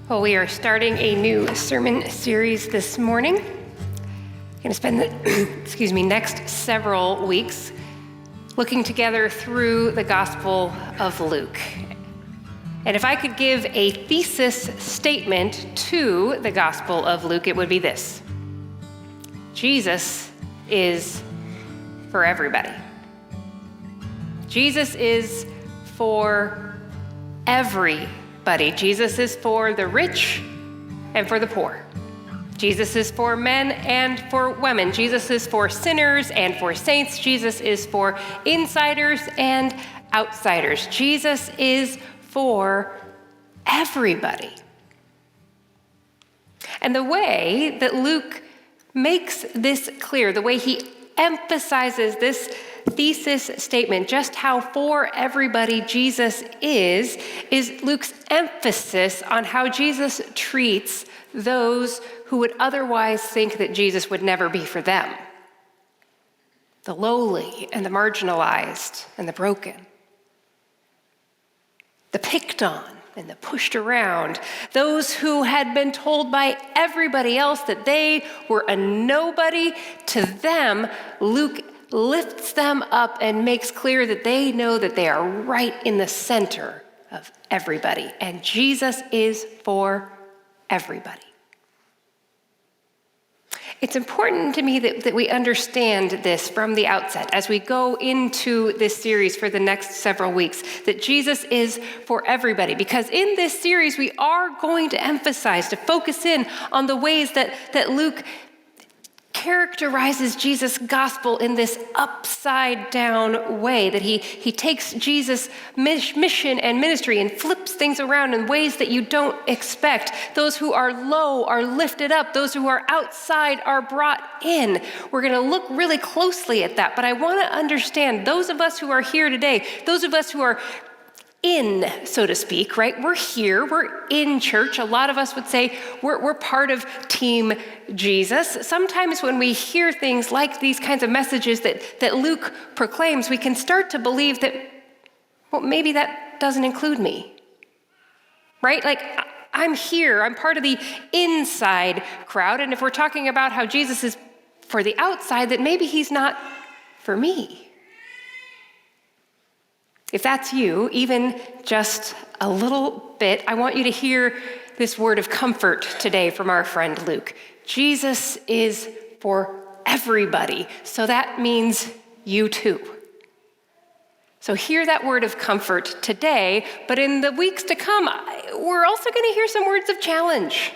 Well, we are starting a new sermon series this morning. I'm going to spend the next several weeks looking together through the Gospel of Luke. And if I could give a thesis statement to the Gospel of Luke, it would be this: Jesus is for everybody. Jesus is for everybody. Jesus is for the rich and for the poor. Jesus is for men and for women. Jesus is for sinners and for saints. Jesus is for insiders and outsiders. Jesus is for everybody. And the way that Luke makes this clear, the way he emphasizes this thesis statement, just how for everybody Jesus is Luke's emphasis on how Jesus treats those who would otherwise think that Jesus would never be for them. The lowly and the marginalized and the broken. The picked on and the pushed around. Those who had been told by everybody else that they were a nobody. To them, Luke lifts them up and makes clear that they know that they are right in the center of everybody. And Jesus is for everybody. It's important to me that we understand this from the outset as we go into this series for the next several weeks, that Jesus is for everybody. Because in this series, we are going to emphasize, to focus in on the ways that Luke characterizes Jesus' gospel in this upside down way, that he takes Jesus' mission and ministry and flips things around in ways that you don't expect. Those who are low are lifted up. Those who are outside are brought in. We're going to look really closely at that, but I want to understand those of us who are here today, those of us who are in, so to speak, right? We're here, we're in church. A lot of us would say we're part of Team Jesus. Sometimes when we hear things like these kinds of messages that Luke proclaims, we can start to believe that, well, maybe that doesn't include me, right? Like, I'm here, I'm part of the inside crowd, and if we're talking about how Jesus is for the outside, that maybe he's not for me. If that's you, even just a little bit, I want you to hear this word of comfort today from our friend Luke. Jesus is for everybody, so that means you too. So hear that word of comfort today, but in the weeks to come, we're also going to hear some words of challenge.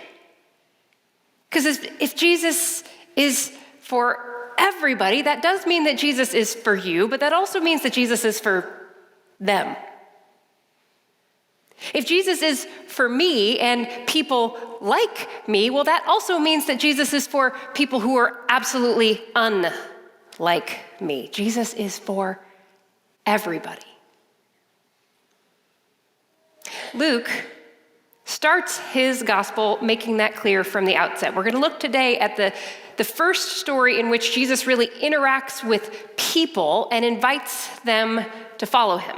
Because if Jesus is for everybody, that does mean that Jesus is for you, but that also means that Jesus is for them. If Jesus is for me and people like me, well, that also means that Jesus is for people who are absolutely unlike me. Jesus is for everybody. Luke starts his gospel making that clear from the outset. We're going to look today at the first story in which Jesus really interacts with people and invites them to follow him.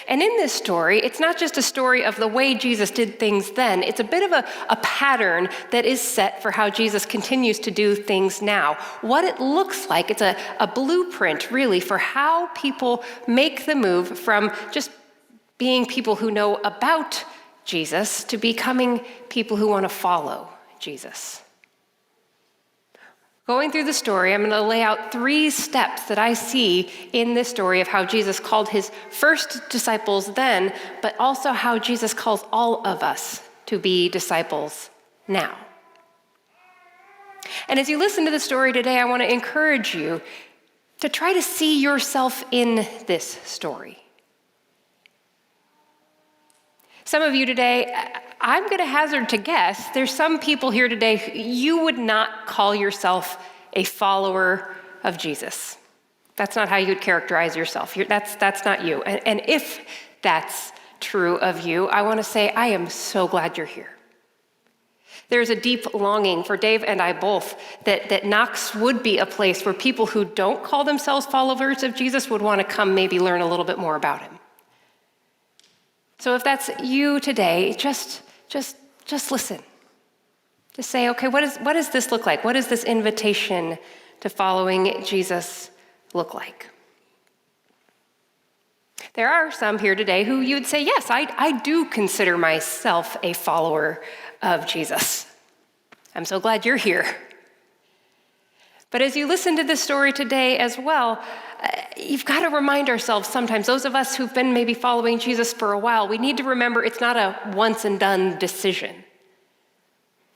And in this story, it's not just a story of the way Jesus did things then. It's a bit of a pattern that is set for how Jesus continues to do things now. What it looks like, it's a blueprint, really, for how people make the move from just being people who know about Jesus to becoming people who want to follow Jesus. Going through the story, I'm going to lay out 3 steps that I see in this story of how Jesus called his first disciples then, but also how Jesus calls all of us to be disciples now. And as you listen to the story today, I want to encourage you to try to see yourself in this story. Some of you today, I'm going to hazard to guess, there's some people here today, you would not call yourself a follower of Jesus. That's not how you would characterize yourself. That's not you. And if that's true of you, I want to say, I am so glad you're here. There's a deep longing for Dave and I both that Knox would be a place where people who don't call themselves followers of Jesus would want to come maybe learn a little bit more about him. So if that's you today, just just listen. Just say, okay, what does this look like? What does this invitation to following Jesus look like? There are some here today who you would say, yes, I do consider myself a follower of Jesus. I'm so glad you're here. But as you listen to this story today as well, you've got to remind ourselves sometimes, those of us who've been maybe following Jesus for a while, we need to remember it's not a once and done decision.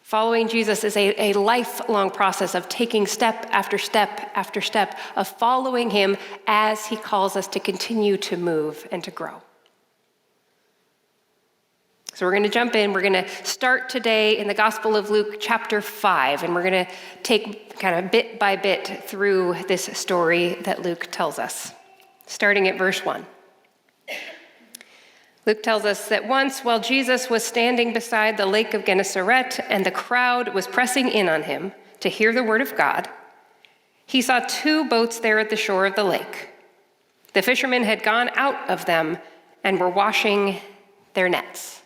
Following Jesus is a lifelong process of taking step after step after step, of following him as he calls us to continue to move and to grow. So we're going to jump in. We're going to start today in the Gospel of Luke, chapter 5, and we're going to take kind of bit by bit through this story that Luke tells us, starting at verse 1. Luke tells us that once, while Jesus was standing beside the lake of Gennesaret and the crowd was pressing in on him to hear the word of God, he saw 2 boats there at the shore of the lake. The fishermen had gone out of them and were washing their nets.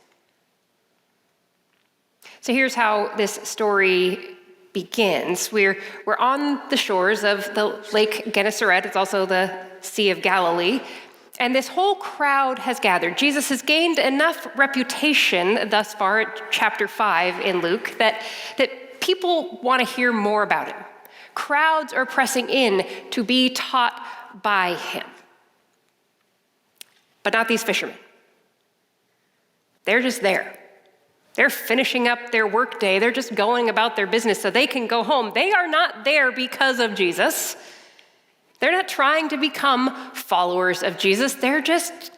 So here's how this story begins. We're on the shores of the lake Gennesaret. It's also the Sea of Galilee. And this whole crowd has gathered. Jesus has gained enough reputation thus far at chapter 5 in Luke that people want to hear more about him. Crowds are pressing in to be taught by him. But not these fishermen. They're just there. They're finishing up their workday. They're just going about their business so they can go home. They are not there because of Jesus. They're not trying to become followers of Jesus. They're just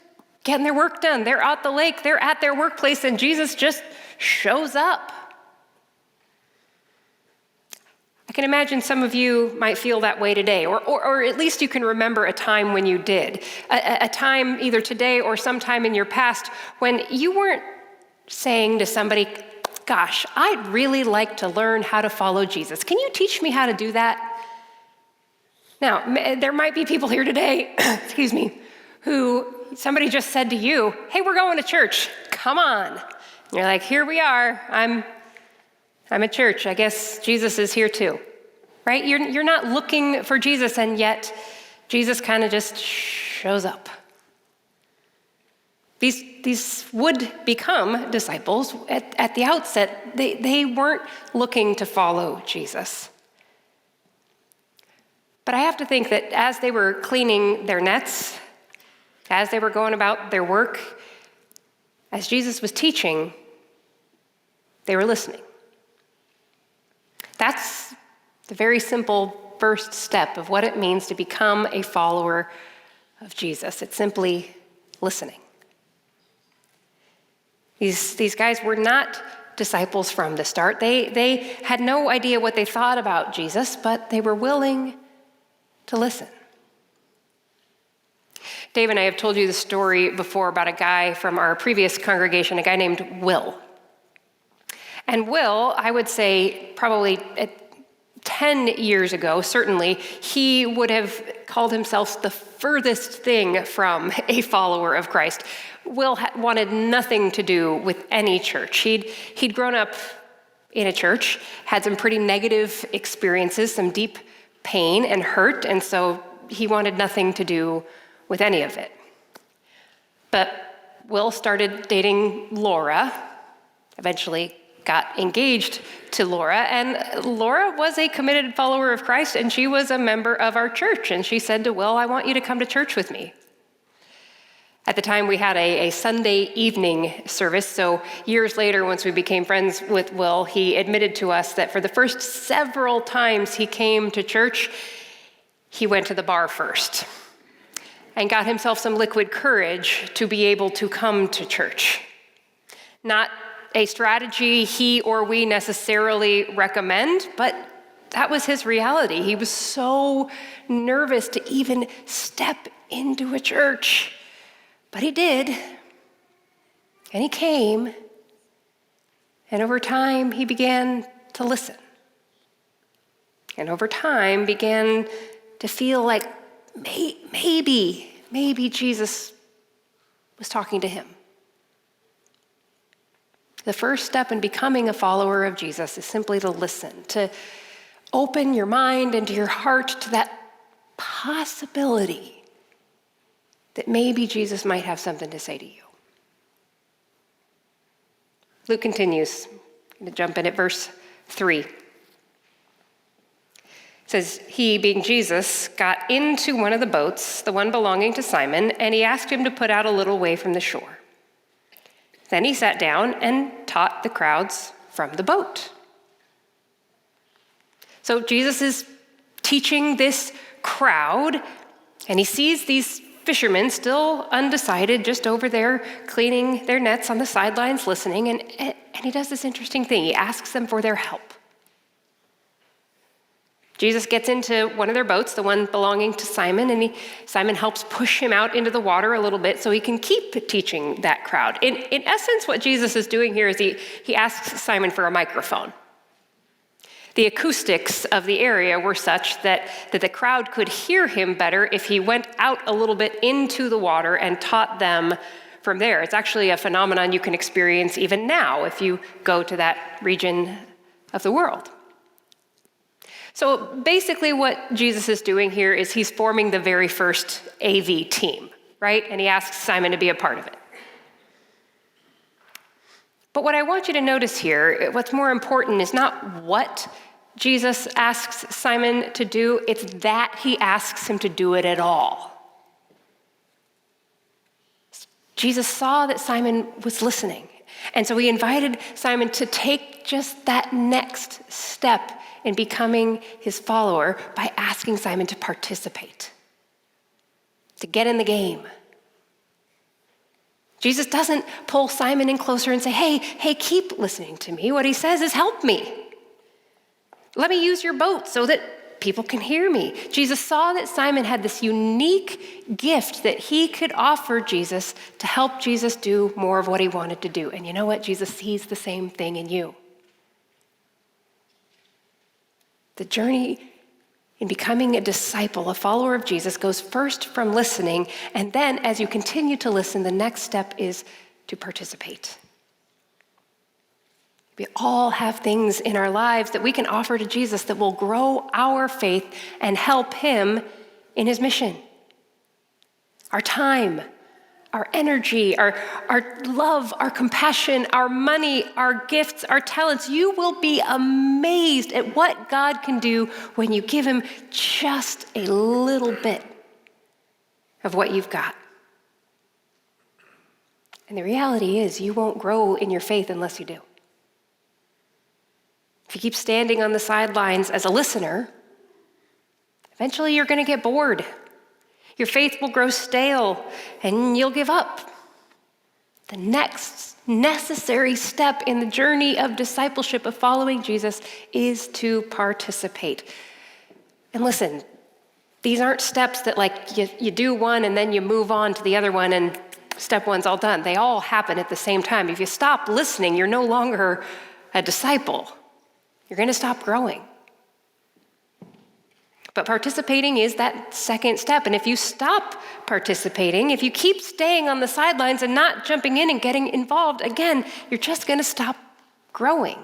getting their work done. They're at the lake. They're at their workplace, and Jesus just shows up. I can imagine some of you might feel that way today, or at least you can remember a time when you did. A time either today or sometime in your past when you weren't saying to somebody, gosh, I'd really like to learn how to follow Jesus. Can you teach me how to do that? Now, there might be people here today, excuse me, who somebody just said to you, hey, we're going to church, come on. And you're like, here we are, I'm at church, I guess Jesus is here too, right? You're not looking for Jesus, and yet Jesus kind of just shows up. These would become disciples at the outset. They weren't looking to follow Jesus. But I have to think that as they were cleaning their nets, as they were going about their work, as Jesus was teaching, they were listening. That's the very simple first step of what it means to become a follower of Jesus. It's simply listening. These guys were not disciples from the start. They had no idea what they thought about Jesus, but they were willing to listen. Dave and I have told you the story before about a guy from our previous congregation, a guy named Will. And Will, I would say probably 10 years ago, certainly, he would have called himself the furthest thing from a follower of Christ. Will wanted nothing to do with any church. He'd grown up in a church, had some pretty negative experiences, some deep pain and hurt, and so he wanted nothing to do with any of it. But Will started dating Laura, eventually got engaged to Laura, and Laura was a committed follower of Christ, and she was a member of our church, and she said to Will, I want you to come to church with me. At the time, we had a Sunday evening service, so years later, once we became friends with Will, he admitted to us that for the first several times he came to church, he went to the bar first and got himself some liquid courage to be able to come to church. Not a strategy he or we necessarily recommend, but that was his reality. He was so nervous to even step into a church. But he did, and he came, and over time he began to listen. And over time began to feel like maybe Jesus was talking to him. The first step in becoming a follower of Jesus is simply to listen, to open your mind and your heart to that possibility that maybe Jesus might have something to say to you. Luke continues. I'm going to jump in at verse 3. It says, he, being Jesus, got into one of the boats, the one belonging to Simon, and he asked him to put out a little way from the shore. Then he sat down and taught the crowds from the boat. So Jesus is teaching this crowd, and he sees these fishermen still undecided, just over there cleaning their nets on the sidelines, listening, and he does this interesting thing. He asks them for their help. Jesus gets into one of their boats, the one belonging to Simon, and Simon helps push him out into the water a little bit so he can keep teaching that crowd. In essence, what Jesus is doing here is he asks Simon for a microphone. The acoustics of the area were such that the crowd could hear him better if he went out a little bit into the water and taught them from there. It's actually a phenomenon you can experience even now if you go to that region of the world. So basically what Jesus is doing here is he's forming the very first AV team, right? And he asks Simon to be a part of it. But what I want you to notice here, what's more important is not what Jesus asks Simon to do, it's that he asks him to do it at all. Jesus saw that Simon was listening, and so he invited Simon to take just that next step in becoming his follower by asking Simon to participate, to get in the game. Jesus doesn't pull Simon in closer and say, hey, keep listening to me. What he says is, help me. Let me use your boat so that people can hear me. Jesus saw that Simon had this unique gift that he could offer Jesus to help Jesus do more of what he wanted to do. And you know what? Jesus sees the same thing in you. The journey in becoming a disciple, a follower of Jesus, goes first from listening, and then as you continue to listen, the next step is to participate. We all have things in our lives that we can offer to Jesus that will grow our faith and help him in his mission. Our time, our energy, our love, our compassion, our money, our gifts, our talents. You will be amazed at what God can do when you give him just a little bit of what you've got. And the reality is, you won't grow in your faith unless you do. If you keep standing on the sidelines as a listener, eventually you're going to get bored. Your faith will grow stale, and you'll give up. The next necessary step in the journey of discipleship, of following Jesus, is to participate. And listen, these aren't steps that you do one and then you move on to the other one and step one's all done. They all happen at the same time. If you stop listening, you're no longer a disciple. You're going to stop growing. But participating is that second step. And if you stop participating, if you keep staying on the sidelines and not jumping in and getting involved, again, you're just going to stop growing.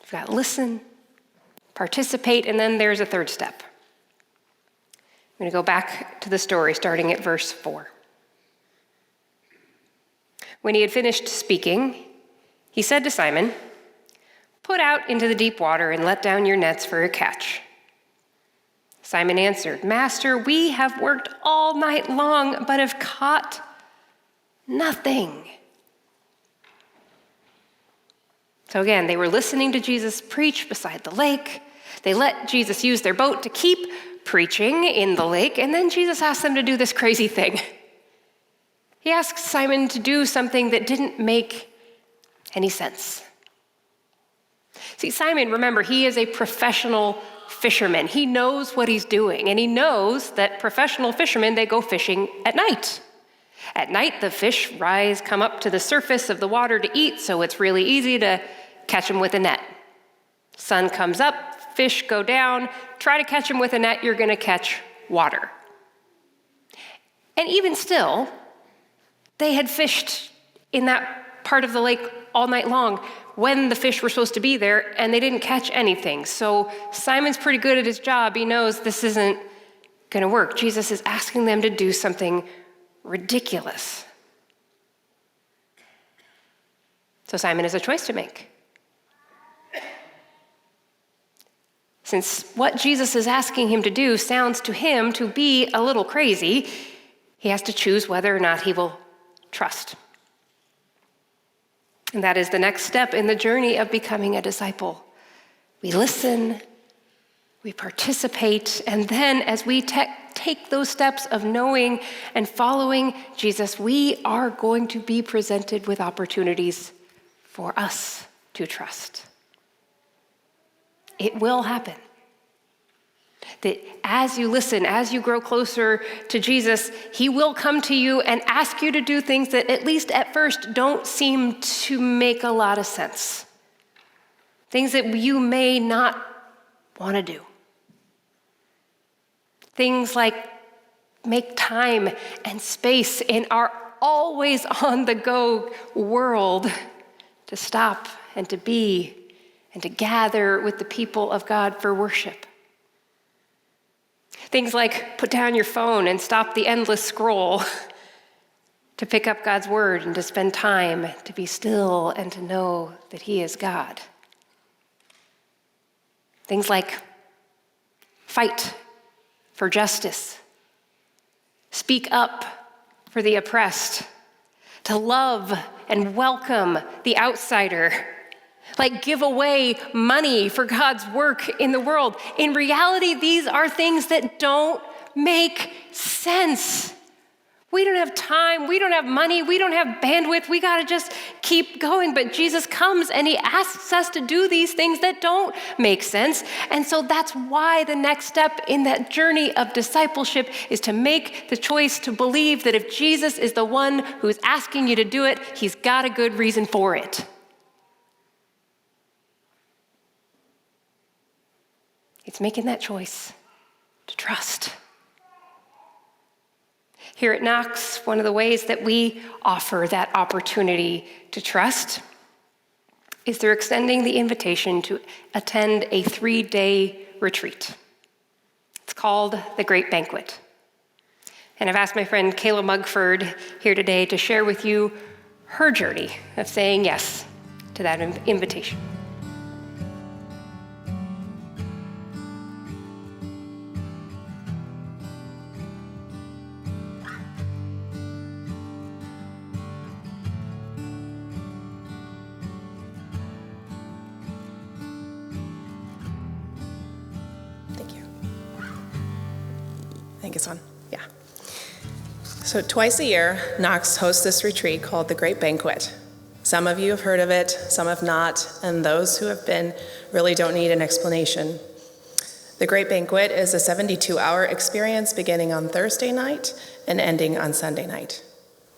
You've got to listen, participate, and then there's a third step. I'm going to go back to the story, starting at verse 4. When he had finished speaking, he said to Simon, "Put out into the deep water and let down your nets for a catch." Simon answered, "Master, we have worked all night long, but have caught nothing." So again, they were listening to Jesus preach beside the lake. They let Jesus use their boat to keep preaching in the lake, and then Jesus asked them to do this crazy thing. He asked Simon to do something that didn't make any sense. See, Simon, remember, he is a professional fisherman. He knows what he's doing, and he knows that professional fishermen, they go fishing at night. At night, the fish come up to the surface of the water to eat, so it's really easy to catch them with a net. Sun comes up, fish go down. Try to catch them with a net, you're going to catch water. And even still, they had fished in that part of the lake all night long when the fish were supposed to be there, and they didn't catch anything. So Simon's pretty good at his job. He knows this isn't going to work. Jesus is asking them to do something ridiculous. So Simon has a choice to make. Since what Jesus is asking him to do sounds to him to be a little crazy, he has to choose whether or not he will trust. And that is the next step in the journey of becoming a disciple. We listen, we participate, and then as we take those steps of knowing and following Jesus, we are going to be presented with opportunities for us to trust. It will happen. That as you listen, as you grow closer to Jesus, he will come to you and ask you to do things that, at least at first, don't seem to make a lot of sense. Things that you may not want to do. Things like make time and space in our always on the go world to stop and to be and to gather with the people of God for worship. Things like put down your phone and stop the endless scroll to pick up God's word and to spend time to be still and to know that he is God. Things like fight for justice, speak up for the oppressed, to love and welcome the outsider, like give away money for God's work in the world. In reality, these are things that don't make sense. We don't have time, we don't have money, we don't have bandwidth, we gotta just keep going. But Jesus comes and he asks us to do these things that don't make sense. And so that's why the next step in that journey of discipleship is to make the choice to believe that if Jesus is the one who's asking you to do it, he's got a good reason for it. It's making that choice to trust. Here at Knox, one of the ways that we offer that opportunity to trust is through extending the invitation to attend a 3-day retreat. It's called the Great Banquet. And I've asked my friend Kayla Mugford here today to share with you her journey of saying yes to that invitation. I think it's on. Yeah. So twice a year, Knox hosts this retreat called the Great Banquet. Some of you have heard of it, some have not, and those who have been really don't need an explanation. The Great Banquet is a 72-hour experience beginning on Thursday night and ending on Sunday night.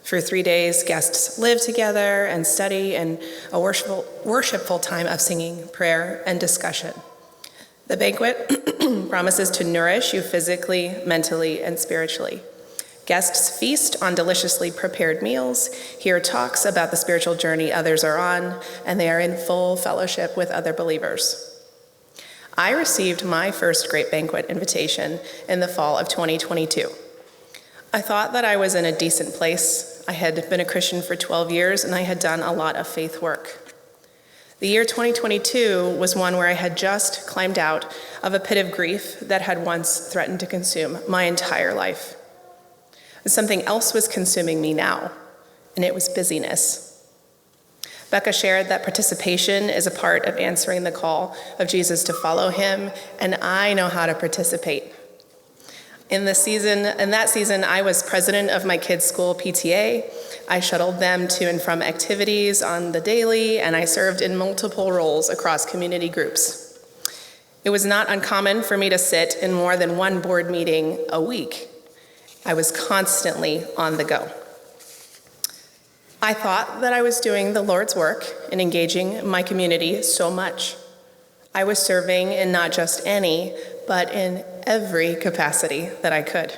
For 3 days, guests live together and study in a worshipful time of singing, prayer, and discussion. The banquet promises to nourish you physically, mentally, and spiritually. Guests feast on deliciously prepared meals, hear talks about the spiritual journey others are on, and they are in full fellowship with other believers. I received my first Great Banquet invitation in the fall of 2022. I thought that I was in a decent place. I had been a Christian for 12 years, and I had done a lot of faith work. The year 2022 was one where I had just climbed out of a pit of grief that had once threatened to consume my entire life. Something else was consuming me now, and it was busyness. Becca shared that participation is a part of answering the call of Jesus to follow him, and I know how to participate. In that season, I was president of my kids' school PTA. I shuttled them to and from activities on the daily, and I served in multiple roles across community groups. It was not uncommon for me to sit in more than one board meeting a week. I was constantly on the go. I thought that I was doing the Lord's work and engaging my community so much. I was serving in not just any, but in every capacity that I could.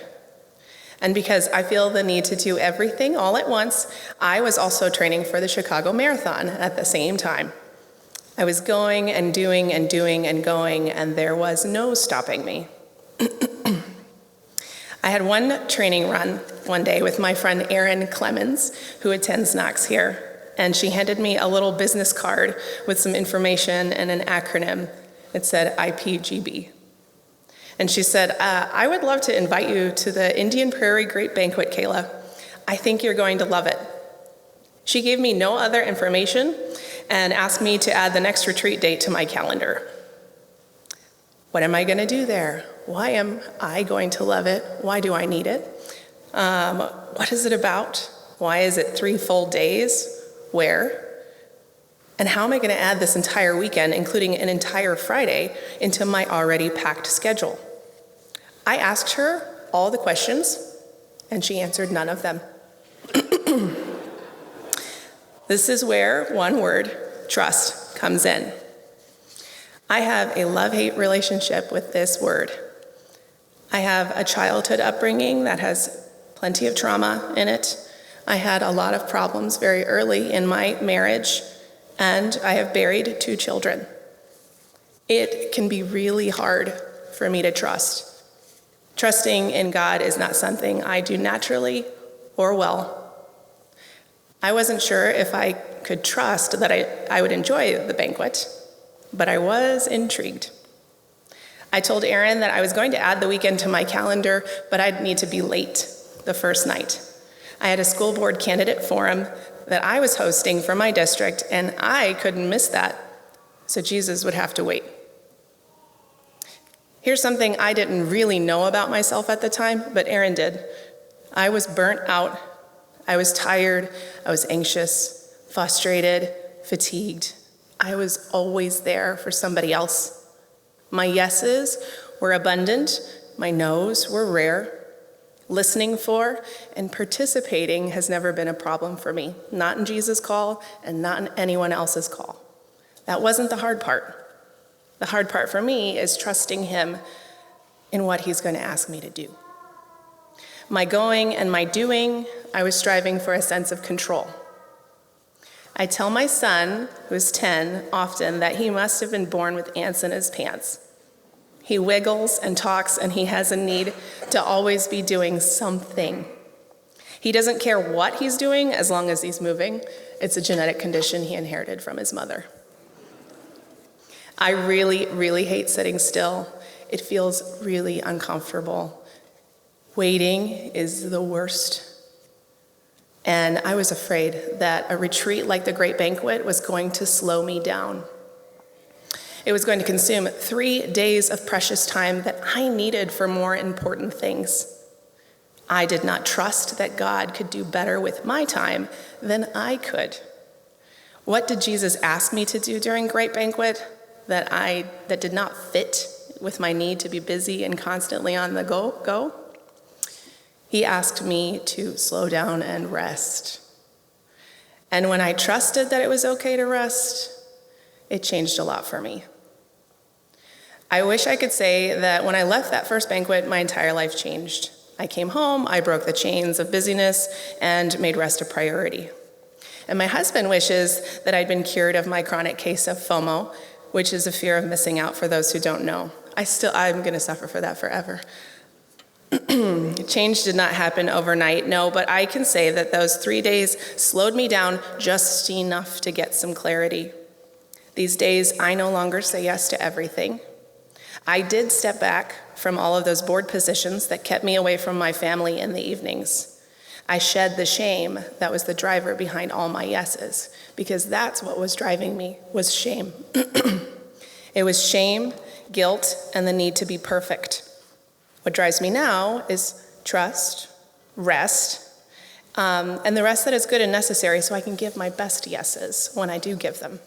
And because I feel the need to do everything all at once, I was also training for the Chicago Marathon at the same time. I was going and doing and doing and going, and there was no stopping me. I had one training run one day with my friend Erin Clemens, who attends Knox here, and she handed me a little business card with some information and an acronym. It said IPGB. And she said, I would love to invite you to the Indian Prairie Great Banquet, Kayla. I think you're going to love it. She gave me no other information and asked me to add the next retreat date to my calendar. What am I going to do there? Why am I going to love it? Why do I need it? What is it about? Why is it 3 full days? Where? And how am I going to add this entire weekend, including an entire Friday, into my already packed schedule? I asked her all the questions, and she answered none of them. This is where one word, trust, comes in. I have a love-hate relationship with this word. I have a childhood upbringing that has plenty of trauma in it. I had a lot of problems very early in my marriage, and I have buried 2 children. It can be really hard for me to trust. Trusting in God is not something I do naturally or well. I wasn't sure if I could trust that I would enjoy the banquet, but I was intrigued. I told Erin that I was going to add the weekend to my calendar, but I'd need to be late the first night. I had a school board candidate forum that I was hosting for my district, and I couldn't miss that, so Jesus would have to wait. Here's something I didn't really know about myself at the time, but Erin did. I was burnt out. I was tired. I was anxious, frustrated, fatigued. I was always there for somebody else. My yeses were abundant. My nos were rare. Listening for and participating has never been a problem for me, not in Jesus' call and not in anyone else's call. That wasn't the hard part. The hard part for me is trusting him in what he's going to ask me to do. My going and my doing, I was striving for a sense of control. I tell my son, who's 10, often that he must have been born with ants in his pants. He wiggles and talks, and he has a need to always be doing something. He doesn't care what he's doing as long as he's moving. It's a genetic condition he inherited from his mother. I really, really hate sitting still. It feels really uncomfortable. Waiting is the worst. And I was afraid that a retreat like the Great Banquet was going to slow me down. It was going to consume 3 days of precious time that I needed for more important things. I did not trust that God could do better with my time than I could. What did Jesus ask me to do during Great Banquet that did not fit with my need to be busy and constantly on the go? He asked me to slow down and rest. And when I trusted that it was okay to rest, it changed a lot for me. I wish I could say that when I left that first banquet, my entire life changed. I came home, I broke the chains of busyness, and made rest a priority. And my husband wishes that I'd been cured of my chronic case of FOMO, which is a fear of missing out for those who don't know. I'm going to suffer for that forever. Change did not happen overnight, no, but I can say that those 3 days slowed me down just enough to get some clarity. These days, I no longer say yes to everything. I did step back from all of those board positions that kept me away from my family in the evenings. I shed the shame that was the driver behind all my yeses, because that's what was driving me, was shame. It was shame, guilt, and the need to be perfect. What drives me now is trust, rest, and the rest that is good and necessary so I can give my best yeses when I do give them.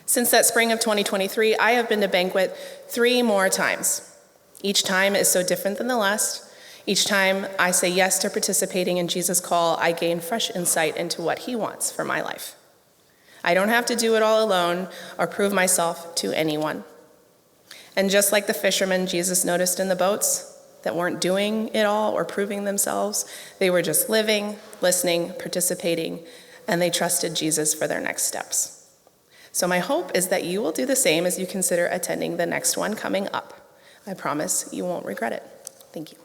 Since that spring of 2023, I have been to banquet 3 more times. Each time is so different than the last. Each time I say yes to participating in Jesus' call, I gain fresh insight into what he wants for my life. I don't have to do it all alone or prove myself to anyone. And just like the fishermen Jesus noticed in the boats, that weren't doing it all or proving themselves. They were just living, listening, participating, and they trusted Jesus for their next steps. So my hope is that you will do the same as you consider attending the next one coming up. I promise you won't regret it. Thank you.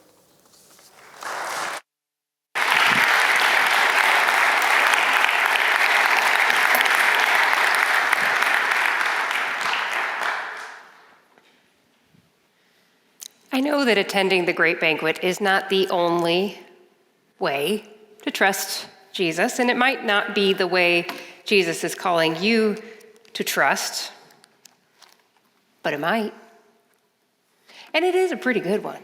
I know that attending the great banquet is not the only way to trust Jesus, and it might not be the way Jesus is calling you to trust, but it might. And it is a pretty good one.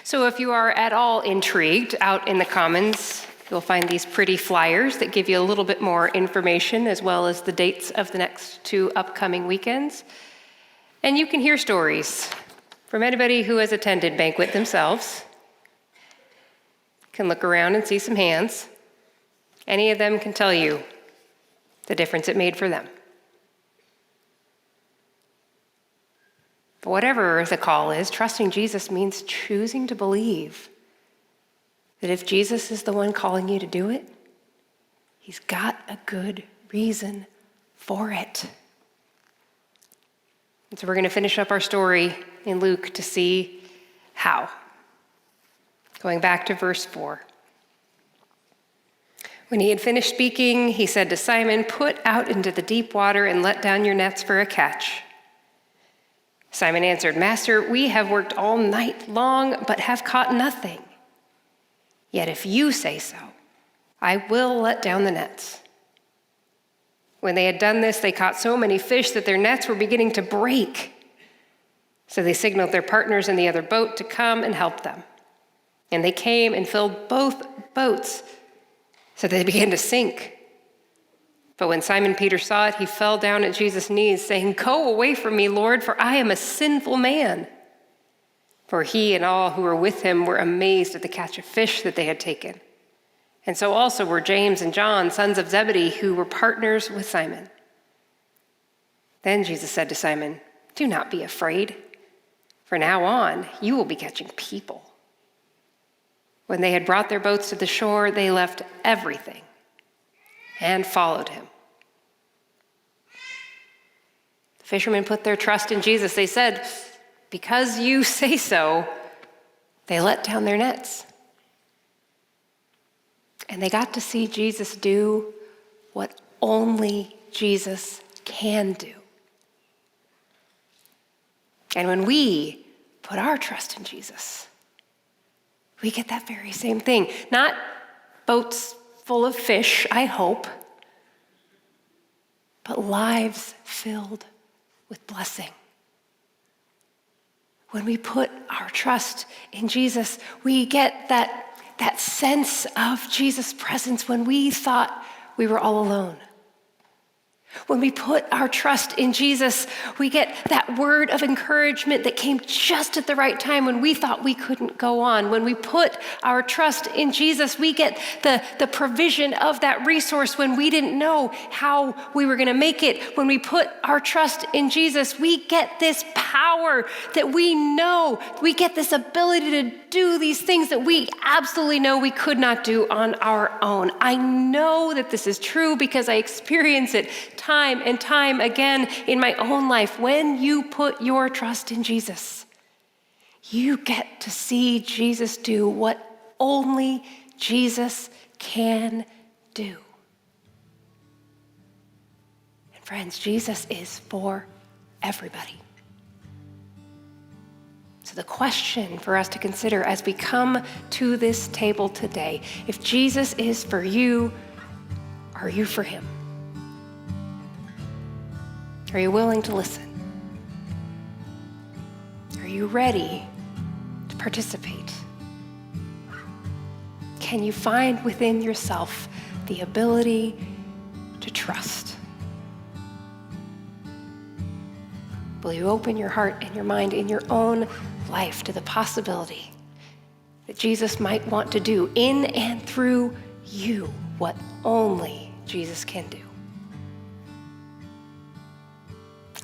So if you are at all intrigued, out in the Commons, you'll find these pretty flyers that give you a little bit more information, as well as the dates of the next 2 upcoming weekends. And you can hear stories from anybody who has attended banquet themselves. Can look around and see some hands. Any of them can tell you the difference it made for them. But whatever the call is, trusting Jesus means choosing to believe that if Jesus is the one calling you to do it, he's got a good reason for it. And so we're going to finish up our story in Luke to see how. Going back to verse 4. When he had finished speaking, he said to Simon, "Put out into the deep water and let down your nets for a catch." Simon answered, "Master, we have worked all night long, but have caught nothing. Yet if you say so, I will let down the nets." When they had done this, they caught so many fish that their nets were beginning to break. So they signaled their partners in the other boat to come and help them. And they came and filled both boats, so they began to sink. But when Simon Peter saw it, he fell down at Jesus' knees, saying, "Go away from me, Lord, for I am a sinful man." For he and all who were with him were amazed at the catch of fish that they had taken. And so also were James and John, sons of Zebedee, who were partners with Simon. Then Jesus said to Simon, "Do not be afraid. From now on, you will be catching people." When they had brought their boats to the shore, they left everything and followed him. The fishermen put their trust in Jesus. They said, "Because you say so," they let down their nets. And they got to see Jesus do what only Jesus can do. And when we put our trust in Jesus, we get that very same thing. Not boats full of fish, I hope, but lives filled with blessing. When we put our trust in Jesus, we get that sense of Jesus' presence when we thought we were all alone. When we put our trust in Jesus, we get that word of encouragement that came just at the right time when we thought we couldn't go on. When we put our trust in Jesus, we get the provision of that resource when we didn't know how we were going to make it. When we put our trust in Jesus, we get this power that we know. We get this ability to do these things that we absolutely know we could not do on our own. I know that this is true because I experience it time and time again in my own life. When you put your trust in Jesus, you get to see Jesus do what only Jesus can do. And friends, Jesus is for everybody. So the question for us to consider as we come to this table today, if Jesus is for you, are you for him? Are you willing to listen? Are you ready to participate? Can you find within yourself the ability to trust? Will you open your heart and your mind in your own life to the possibility that Jesus might want to do in and through you what only Jesus can do?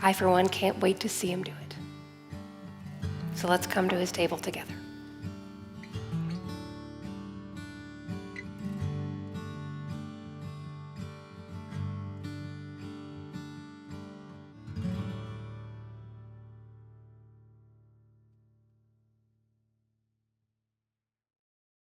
I, for one, can't wait to see him do it. So let's come to his table together.